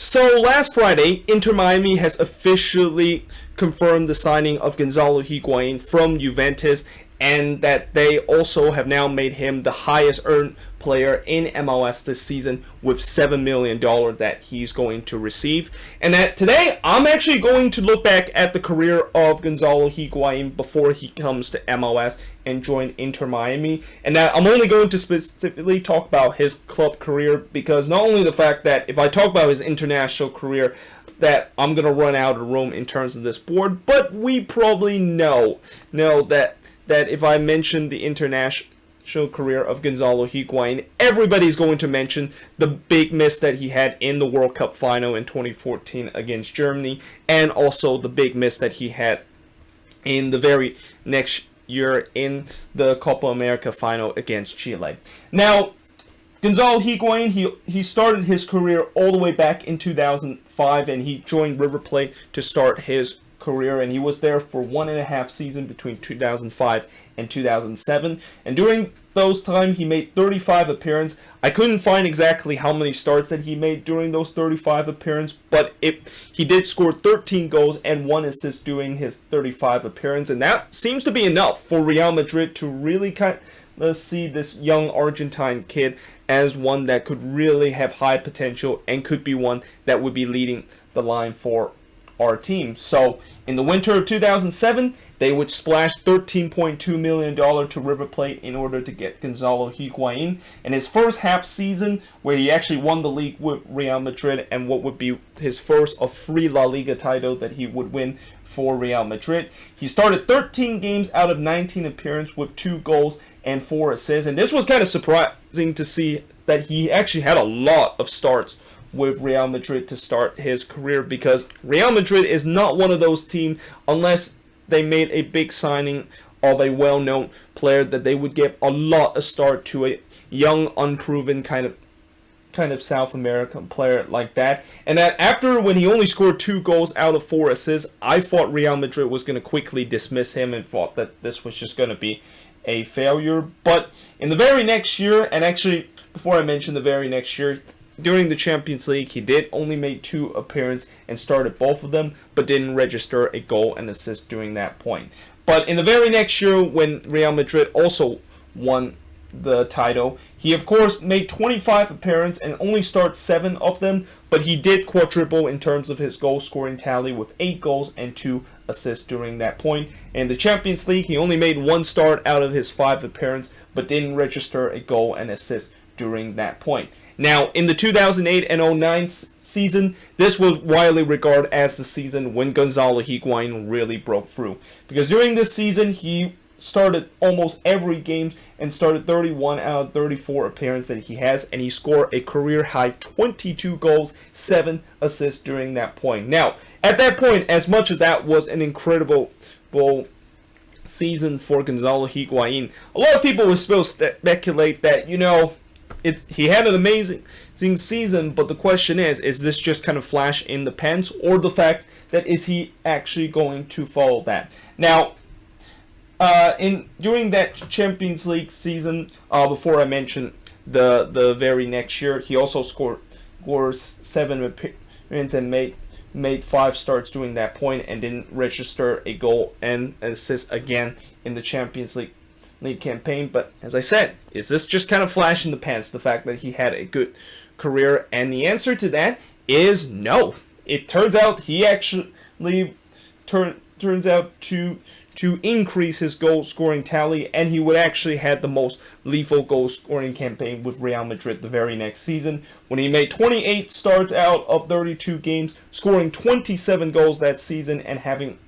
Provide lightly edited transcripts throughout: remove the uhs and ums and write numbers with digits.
So last Friday, Inter Miami has officially confirmed the signing of Gonzalo Higuain from Juventus, and that they also have now made him the highest earned player in MLS this season with $7 million that he's going to receive. And that today, I'm actually going to look back at the career of Gonzalo Higuain before he comes to MLS and join Inter Miami. And that I'm only going to specifically talk about his club career, because not only the fact that if I talk about his international career, that I'm going to run out of room in terms of this board, but we probably know that if I mention the international career of Gozalo Higuain, everybody's going to mention the big miss that he had in the World Cup final in 2014 against Germany, and also the big miss that he had in the very next year in the Copa America final against Chile. Now, Gozalo Higuain, he started his career all the way back in 2005, and he joined River Plate to start his career, and he was there for 1.5 seasons between 2005 and 2007, and during those time he made 35 appearances. I couldn't find exactly how many starts that he made during those 35 appearances, but he did score 13 goals and 1 assist during his 35 appearances, and that seems to be enough for Real Madrid to really kind of see this young Argentine kid as one that could really have high potential and could be one that would be leading the line for our team. So in the winter of 2007, they would splash $13.2 million to River Plate in order to get Gozalo Higuain. In his first half season, where he actually won the league with Real Madrid, and what would be his first of 3 La Liga title that he would win for Real Madrid, he started 13 games out of 19 appearances with 2 goals and 4 assists. And this was kind of surprising to see that he actually had a lot of starts with Real Madrid to start his career, because Real Madrid is not one of those teams, unless they made a big signing of a well-known player, that they would give a lot of start to a young, unproven kind of South American player like that. And that after, when he only scored 2 goals out of 4 assists, I thought Real Madrid was going to quickly dismiss him and thought that this was just going to be a failure. But in the very next year, and actually before I mention the very next year, during the Champions League, he did only make 2 appearances and started both of them, but didn't register a goal and assist during that point. But in the very next year, when Real Madrid also won the title, he of course made 25 appearances and only started 7 of them, but he did quadruple in terms of his goal scoring tally with 8 goals and 2 assists during that point. In the Champions League, he only made 1 start out of his 5 appearances, but didn't register a goal and assist during that point. Now, in the 2008 and 09 season, this was widely regarded as the season when Gozalo Higuain really broke through, because during this season he started almost every game and started 31 out of 34 appearances that he has, and he scored a career high 22 goals, 7 assists during that point. Now, at that point, as much as that was an incredible season for Gozalo Higuain, a lot of people would still speculate that, he had an amazing season, but the question is this just kind of flash in the pants, or the fact that is he actually going to follow that? Now, during that Champions League season, before I mention the very next year, he also scored 7 appearances and made 5 starts during that point, and didn't register a goal and an assist again in the Champions League campaign. But as I said, is this just kind of flash in the pants, the fact that he had a good career? And the answer to that is no. It turns out he actually turns out to increase his goal scoring tally, and he would actually had the most lethal goal scoring campaign with Real Madrid the very next season, when he made 28 starts out of 32 games, scoring 27 goals that season and having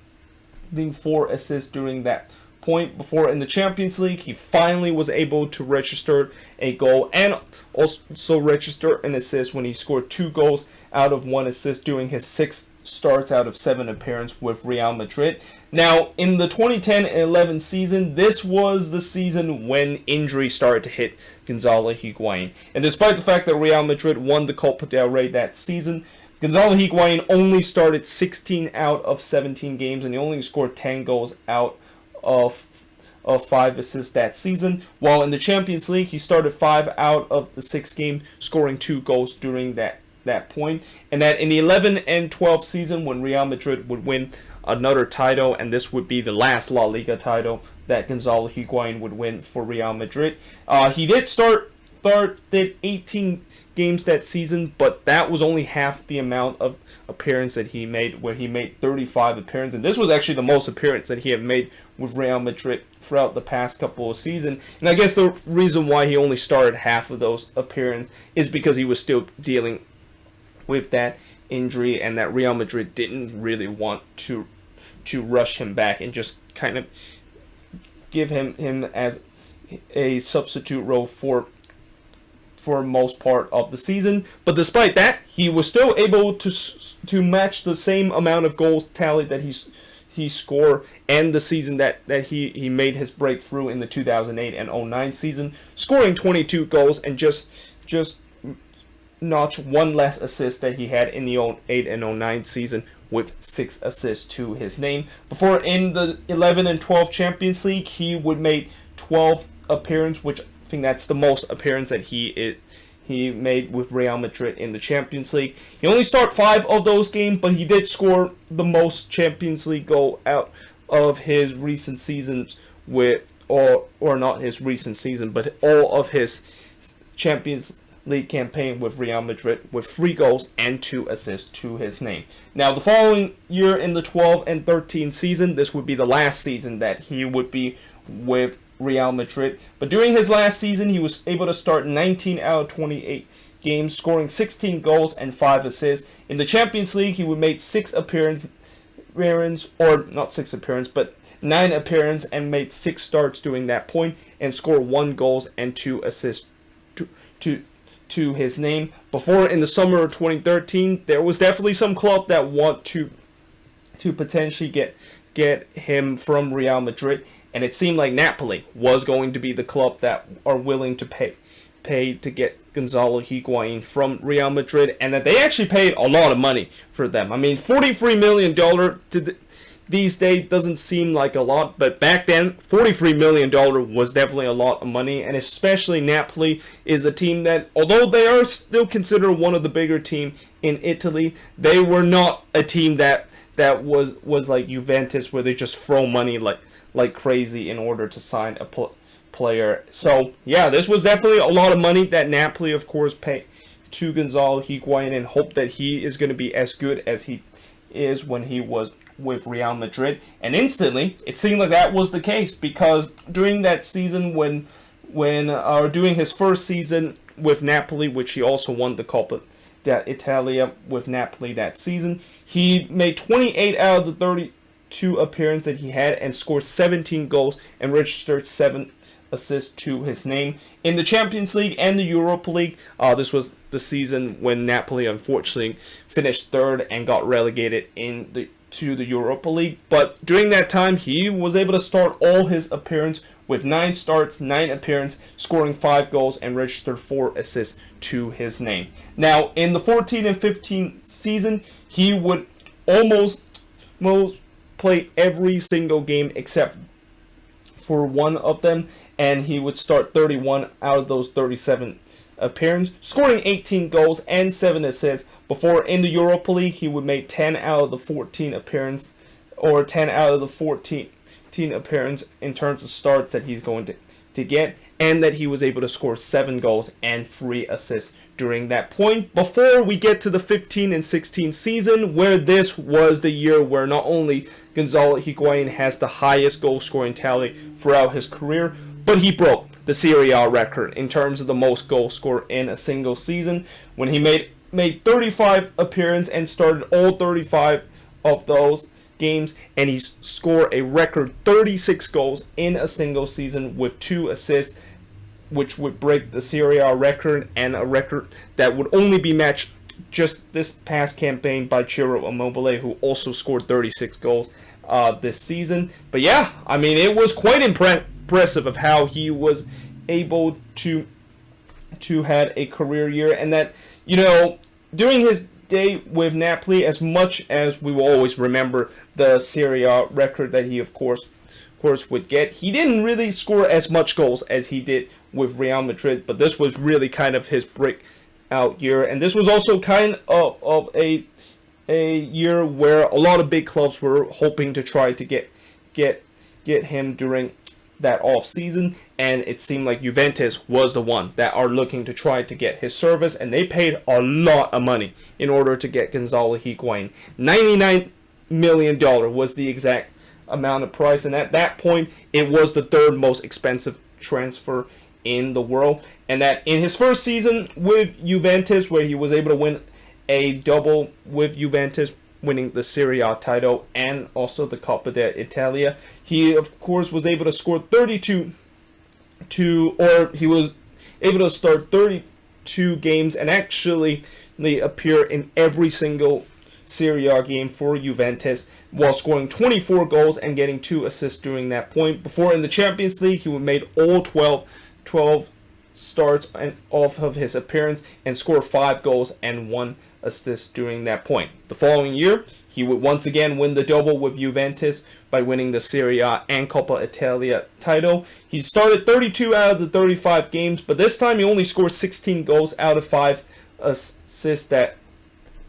4 assists during that point. Before, in the Champions League, he finally was able to register a goal and also register an assist when he scored 2 goals out of 1 assist during his 6 starts out of 7 appearances with Real Madrid. Now, in the 2010 and 11 season, this was the season when injury started to hit Gozalo Higuain. And despite the fact that Real Madrid won the Copa del Rey that season, Gozalo Higuain only started 16 out of 17 games, and he only scored 10 goals out of 5 assists that season, while in the Champions League he started 5 out of the 6 games, scoring 2 goals during that that point, and that in the 11 and 12 season when Real Madrid would win another title, and this would be the last La Liga title that Gonzalo Higuain would win for Real Madrid. He did did 18 games that season, but that was only half the amount of appearance that he made, where he made 35 appearances. And this was actually the most appearance that he had made with Real Madrid throughout the past couple of seasons. And I guess the reason why he only started half of those appearances is because he was still dealing with that injury, and that Real Madrid didn't really want to rush him back and just kind of give him as a substitute role for most part of the season. But despite that, he was still able to match the same amount of goals tally that he scored, and the season that he made his breakthrough in the 2008 and 09 season, scoring 22 goals and just notch one less assist that he had in the 08 and 09 season, with 6 assists to his name. Before, in the 11 and 12 Champions League, he would make 12 appearances, which I think that's the most appearance that he made with Real Madrid in the Champions League. He only started 5 of those games, but he did score the most Champions League goal out of his recent seasons or not his recent season, but all of his Champions League campaign with Real Madrid, with 3 goals and 2 assists to his name. Now, the following year in the 12 and 13 season, this would be the last season that he would be with Real Madrid. But during his last season, he was able to start 19 out of 28 games, scoring 16 goals and 5 assists. In the Champions League, he would make 6 appearances, or not 6 appearances, but 9 appearances, and made 6 starts during that point, and scored 1 goal and 2 assists to his name. Before, in the summer of 2013, there was definitely some club that want to potentially get him from Real Madrid, and it seemed like Napoli was going to be the club that are willing to pay to get Gonzalo Higuain from Real Madrid, and that they actually paid a lot of money for them. I mean, $43 million these days doesn't seem like a lot, but back then, $43 million was definitely a lot of money, and especially Napoli is a team that, although they are still considered one of the bigger teams in Italy, they were not a team that was like Juventus, where they just throw money like crazy in order to sign a player. So yeah, this was definitely a lot of money that Napoli, of course, paid to Gonzalo Higuain, and hope that he is going to be as good as he is when he was with Real Madrid. And instantly, it seemed like that was the case, because during that season, when doing his first season with Napoli, which he also won the Coppa d'Italia with Napoli that season, he made 28 out of the 32 appearances that he had, and scored 17 goals and registered 7 assists to his name. In the Champions League and the Europa League, this was the season when Napoli unfortunately finished 3rd and got relegated to the Europa League. But during that time, he was able to start all his appearances with 9 starts, 9 appearances, scoring 5 goals and registered 4 assists to his name. Now, in the 14 and 15 season, he would almost play every single game except for one of them, and he would start 31 out of those 37 appearances, scoring 18 goals and 7 assists. Before, in the Europa League, he would make 10 out of the 14 appearances, or 10 out of the 14 appearances in terms of starts that he's going to get, and that he was able to score 7 goals and 3 assists during that point. Before we get to the 15 and 16 season, where this was the year where not only Gonzalo Higuain has the highest goal scoring tally throughout his career, but he broke the Serie A record in terms of the most goals scored in a single season, when he made 35 appearances and started all 35 of those games, and he scored a record 36 goals in a single season with 2 assists, which would break the Serie A record, and a record that would only be matched just this past campaign by Ciro Immobile, who also scored 36 goals this season. But yeah, I mean, it was quite impressive of how he was able to had a career year, and that, you know, during his day with Napoli, as much as we will always remember the Serie A record that he of course would get, he didn't really score as much goals as he did with Real Madrid. But this was really kind of his out year. And this was also kind of a year where a lot of big clubs were hoping to try to get him during that off season, and it seemed like Juventus was the one that are looking to try to get his service, and they paid a lot of money in order to get Gonzalo Higuain. $99 million was the exact amount of price, and at that point it was the third most expensive transfer in the world. And that in his first season with Juventus, where he was able to win a double with Juventus, winning the Serie A title and also the Coppa d'Italia, he of course was able to score 32 he was able to start 32 games and actually appear in every single Serie A game for Juventus, while scoring 24 goals and getting 2 assists during that point. Before in the Champions League, he made all 12 starts and off of his appearance and scored 5 goals and 1 assist during that point. The following year, he would once again win the double with Juventus by winning the Serie A and Coppa Italia title. He started 32 out of the 35 games, but this time he only scored 16 goals out of 5 assists that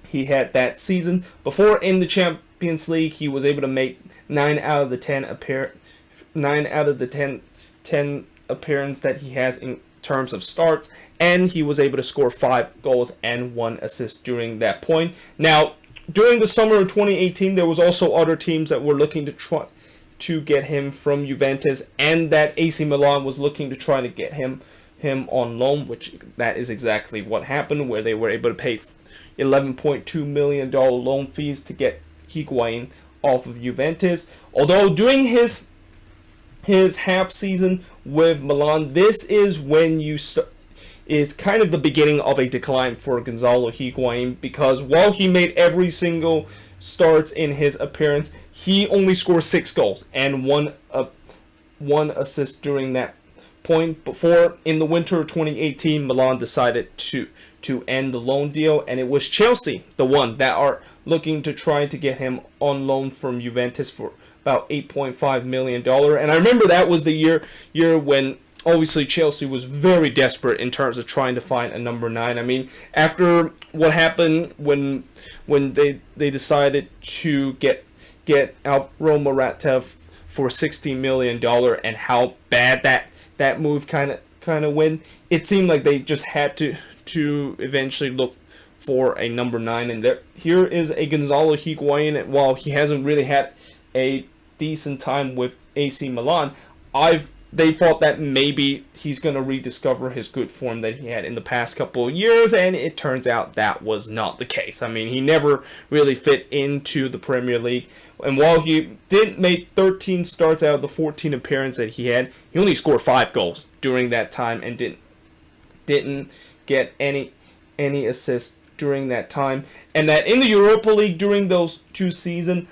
he had that season. Before in the Champions League, he was able to make 9 out of the 10 appearances that he has in terms of starts, and he was able to score 5 goals and 1 assist during that point. Now, during the summer of 2018, there was also other teams that were looking to try to get him from Juventus, and that AC Milan was looking to try to get him on loan, which that is exactly what happened, where they were able to pay $11.2 million loan fees to get Higuain off of Juventus. Although during his half season with Milan, this is when it's kind of the beginning of a decline for Gonzalo Higuain, because while he made every single starts in his appearance, he only scored 6 goals and one assist during that point. Before in the winter of 2018, Milan decided to end the loan deal, and it was Chelsea, the one that are looking to try to get him on loan from Juventus for about $8.5 million. And I remember that was the year when obviously Chelsea was very desperate in terms of trying to find a number 9. I mean, after what happened when they decided to get Alvaro Morata for $60 million, and how bad that move kind of went, it seemed like they just had to eventually look for a number 9. And here is a Gonzalo Higuain, and while he hasn't really had a decent time with AC Milan, they thought that maybe he's going to rediscover his good form that he had in the past couple of years, and it turns out that was not the case. I mean, he never really fit into the Premier League, and while he did make 13 starts out of the 14 appearances that he had, he only scored 5 goals during that time and didn't get any assists during that time. And that in the Europa League during those 2 seasons,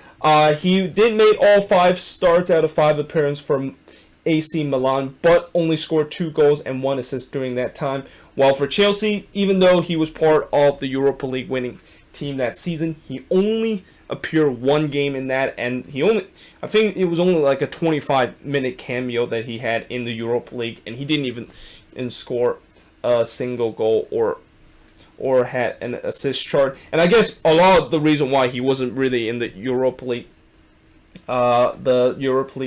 he did make all 5 starts out of 5 appearances from AC Milan, but only scored 2 goals and 1 assist during that time. While for Chelsea, even though he was part of the Europa League winning team that season, he only appeared 1 game in that, and I think it was only like a 25-minute cameo that he had in the Europa League, and he didn't even score a single goal or had an assist chart. And I guess a lot of the reason why he wasn't really in the Europa League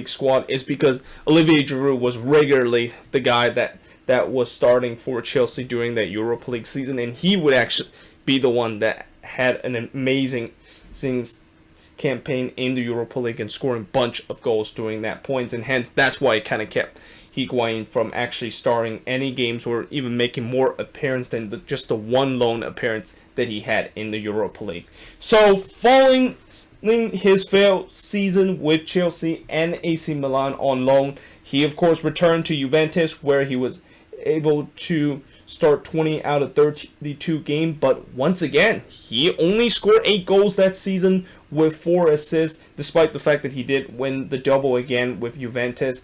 squad is because Olivier Giroud was regularly the guy that was starting for Chelsea during that Europa League season, and he would actually be the one that had an amazing campaign in the Europa League and scoring a bunch of goals during that points, and hence that's why it kind of kept Higuain from actually starting any games or even making more appearances than just the 1 lone appearance that he had in the Europa League. So following his failed season with Chelsea and AC Milan on loan, he of course returned to Juventus, where he was able to start 20 out of 32 games, but once again, he only scored 8 goals that season with 4 assists, despite the fact that he did win the double again with Juventus.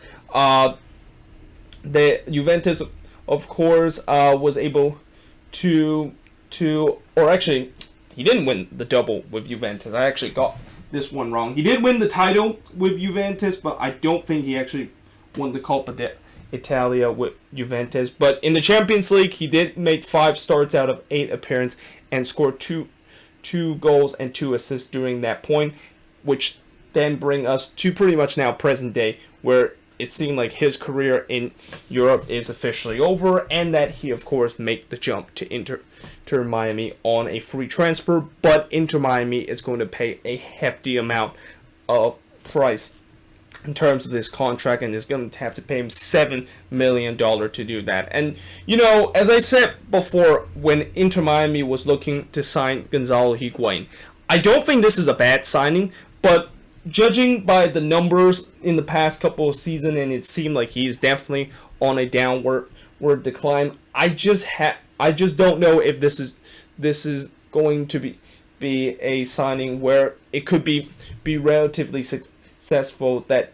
The Juventus, of course, was able to, or actually, he didn't win the double with Juventus. I actually got this one wrong. He did win the title with Juventus, but I don't think he actually won the Coppa Italia with Juventus. But in the Champions League, he did make 5 starts out of 8 appearances and scored two goals and 2 assists during that point, which then bring us to pretty much now present day, where it seemed like his career in Europe is officially over, and that he, of course, make the jump to Inter Miami on a free transfer. But Inter Miami is going to pay a hefty amount of price in terms of this contract, and is going to have to pay him $7 million to do that. And, you know, as I said before, when Inter Miami was looking to sign Gozalo Higuain, I don't think this is a bad signing, but judging by the numbers in the past couple of seasons, and it seemed like he's definitely on a downward decline, I just don't know if this is going to be a signing where it could be relatively successful, that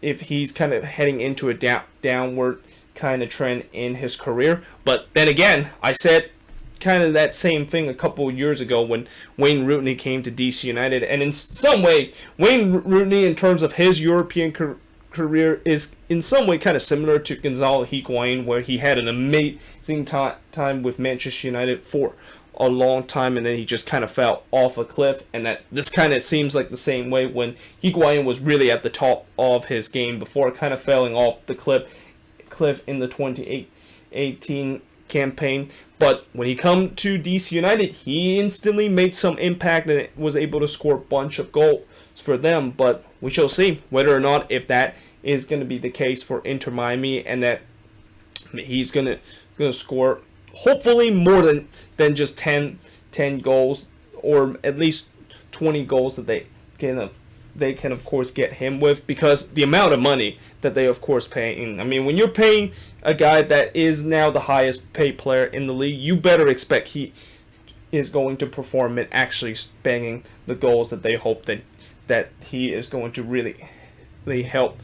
if he's kind of heading into a downward kind of trend in his career. But then again, I said kind of that same thing a couple of years ago when Wayne Rooney came to DC United, and in some way Wayne Rooney, in terms of his European career, is in some way kind of similar to Gozalo Higuain, where he had an amazing time with Manchester United for a long time, and then he just kind of fell off a cliff. And that this kind of seems like the same way when Higuain was really at the top of his game before kind of falling off the cliff in the 2018 campaign. But when he come to DC United, he instantly made some impact and was able to score a bunch of goals for them. But we shall see whether or not if that is going to be the case for Inter Miami, and that he's going to score hopefully more than just 10 goals, or at least 20 goals that they can of course get him with, because the amount of money that they of course paying. I mean, when you're paying a guy that is now the highest paid player in the league, you better expect he is going to perform and actually banging the goals that they hope that he is going to really help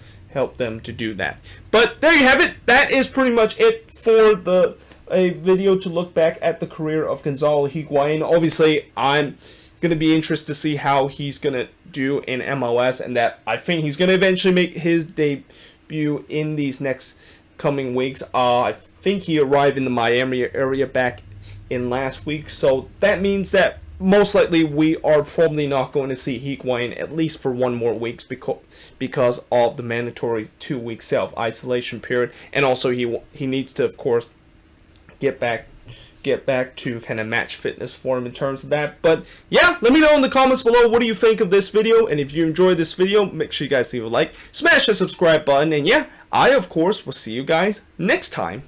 them to do that. But there you have it. That is pretty much it for a video to look back at the career of Gozalo Higuain. Obviously, I'm going to be interested to see how he's going to do in MLS, and that I think he's going to eventually make his debut in these next coming weeks. I think he arrived in the Miami area back in last week, so that means that most likely we are probably not going to see Higuain at least for 1 more week because of the mandatory 2-week self-isolation period, and also he needs to, of course, get back to kind of match fitness form in terms of that. But yeah, let me know in the comments below, what do you think of this video? And if you enjoyed this video, make sure you guys leave a like, smash the subscribe button, and yeah, I of course will see you guys next time.